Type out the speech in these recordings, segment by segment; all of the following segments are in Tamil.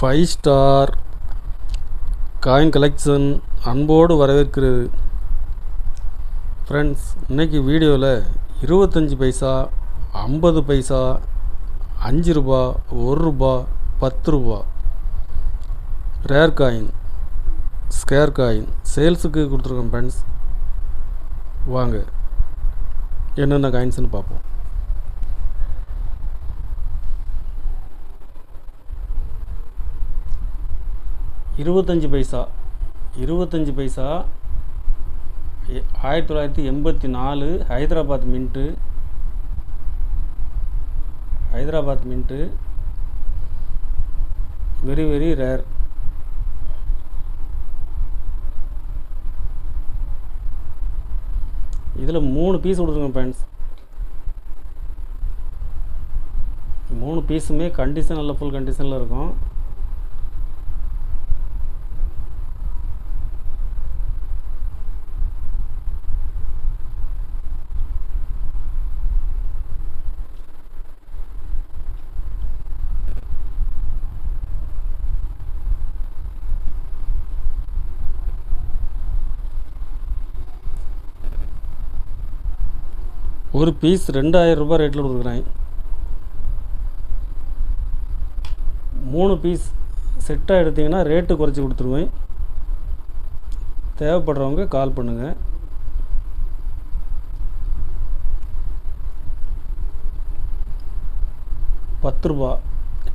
ஃபைவ் ஸ்டார் காயின் கலெக்ஷன் அன்போடு வரவேற்கிறது. ஃப்ரெண்ட்ஸ், இன்றைக்கி வீடியோவில் 25 பைசா, 50 பைசா, 5 ரூபா, 1 ரூபா, 10 ரூபா ரேர் காயின், ஸ்கேர் காயின் சேல்ஸுக்கு கொடுத்துருக்கோம். ஃப்ரெண்ட்ஸ், வாங்க என்னென்ன காயின்ஸ்னு பார்ப்போம். இருபத்தஞ்சி பைசா 1984 Hyderabad mint very very rare. இதில் 3 பீஸ் கொடுத்துருங்க ஃப்ரெண்ட்ஸ். 3 பீஸுமே கண்டிஷன் நல்ல ஃபுல் கண்டிஷனில் இருக்கும். ஒரு பீஸ் 2000 ரூபாய் ரேட்டில் கொடுக்குறேன். 3 பீஸ் செட்டாக எடுத்திங்கன்னா ரேட்டு குறைச்சி கொடுத்துருவேன். தேவைப்படுறவங்க கால் பண்ணுங்கள்.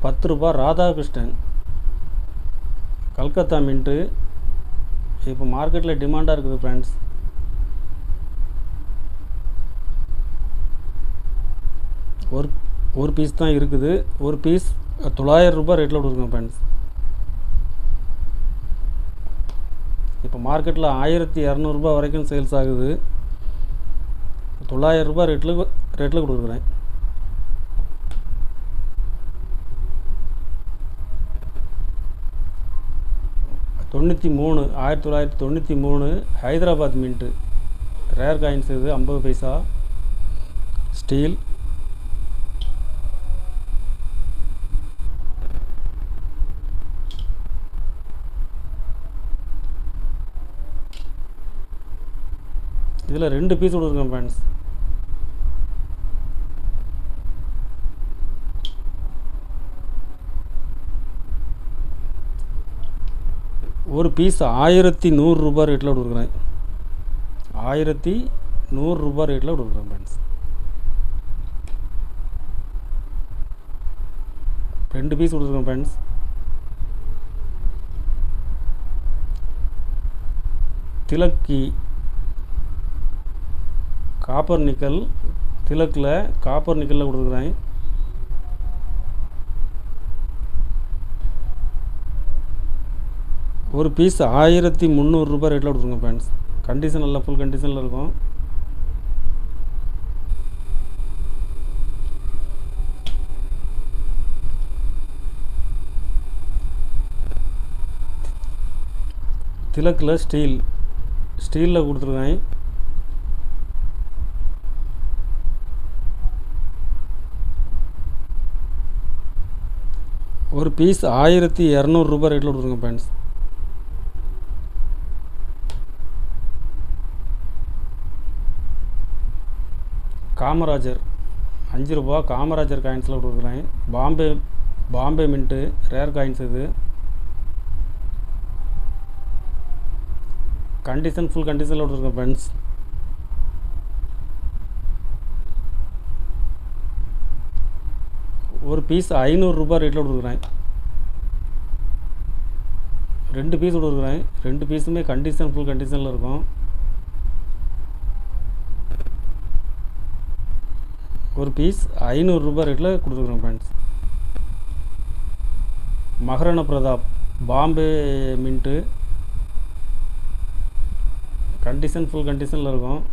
பத்து ரூபா ராதாகிருஷ்ணன் கல்கத்தா மின்ட்டு இப்போ மார்க்கெட்டில் டிமாண்டாக இருக்குது ஃப்ரெண்ட்ஸ். ஒரு பீஸ் தான் இருக்குது. ஒரு பீஸ் 900 ரூபாய் ரேட்டில் கொடுக்குறோம் ஃப்ரெண்ட்ஸ். இப்போ மார்க்கெட்டில் 1200 ரூபாய் வரைக்கும் சேல்ஸ் ஆகுது. 900 ரூபாய் ரேட்டில் கொடுக்குறேன். $93 1993 ஹைதராபாத் மின்ட்டு ரேர் காயின்ஸ். இது 50 பைசா ஸ்டீல். இதில் 2 பீஸ் கொடுத்துருக்கேன் ஃப்ரெண்ட்ஸ். ஒரு பீஸ் 1100 ரூபாய் ரேட்டில் கொடுக்குறேன். 1100 ரூபாய் ரேட்டில் கொடுக்குறேன் ஃப்ரெண்ட்ஸ். 2 பீஸ் கொடுத்துருக்கேன் ஃப்ரெண்ட்ஸ். திலக்கி காப்பர் நிக்கல், திலக்கில் காப்பர் நிக்கலில் கொடுத்துருக்குறேன். ஒரு பீஸ் 1300 ரூபாய் ரேட்டில் கொடுத்துருங்க ஃப்ரெண்ட்ஸ். கண்டிஷன் நல்லா ஃபுல் கண்டிஷனில் இருக்கும். திலக்கில் ஸ்டீலில் கொடுத்துருக்கேன். ஒரு பீஸ் 1200 ரூபாய் ரேட்டில் கொடுத்துருங்க ஃப்ரெண்ட்ஸ். காமராஜர் 5 ரூபா காமராஜர் காயின்ஸில் கொடுக்குறேன். Bombay mint rare coins. இது கண்டிஷன் ஃபுல் கண்டிஷனில் கொடுத்துருக்கேன் ஃப்ரெண்ட்ஸ். ஒரு பீஸ் 500 ரூபாய் ரேட்டில் கொடுக்குறேன். 2 பீஸ் கொடுக்குறேன். 2 பீஸுமே கண்டிஷன் ஃபுல் கண்டிஷனில் இருக்கும். ஒரு பீஸ் 500 ரூபாய் ரேட்டில் கொடுத்துருக்குறேன் friends. Maharana Pratap Bombay mint condition full கண்டிஷனில் இருக்கும்.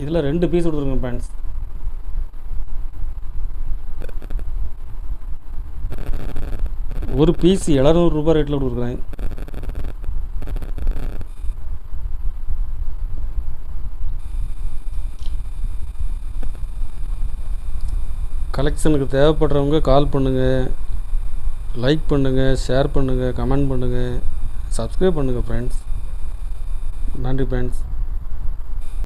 இதில் 2 பீஸ் கொடுத்துருங்க ஃப்ரெண்ட்ஸ். ஒரு பீஸ் 700 ரூபாய் ரேட்டில் கொடுக்குறேன். கலெக்ஷனுக்கு தேவைப்படுறவங்க கால் பண்ணுங்கள், லைக் பண்ணுங்கள், ஷேர் பண்ணுங்கள், கமெண்ட் பண்ணுங்கள், சப்ஸ்கிரைப் பண்ணுங்கள் ஃப்ரெண்ட்ஸ். நன்றி ஃப்ரெண்ட்ஸ்.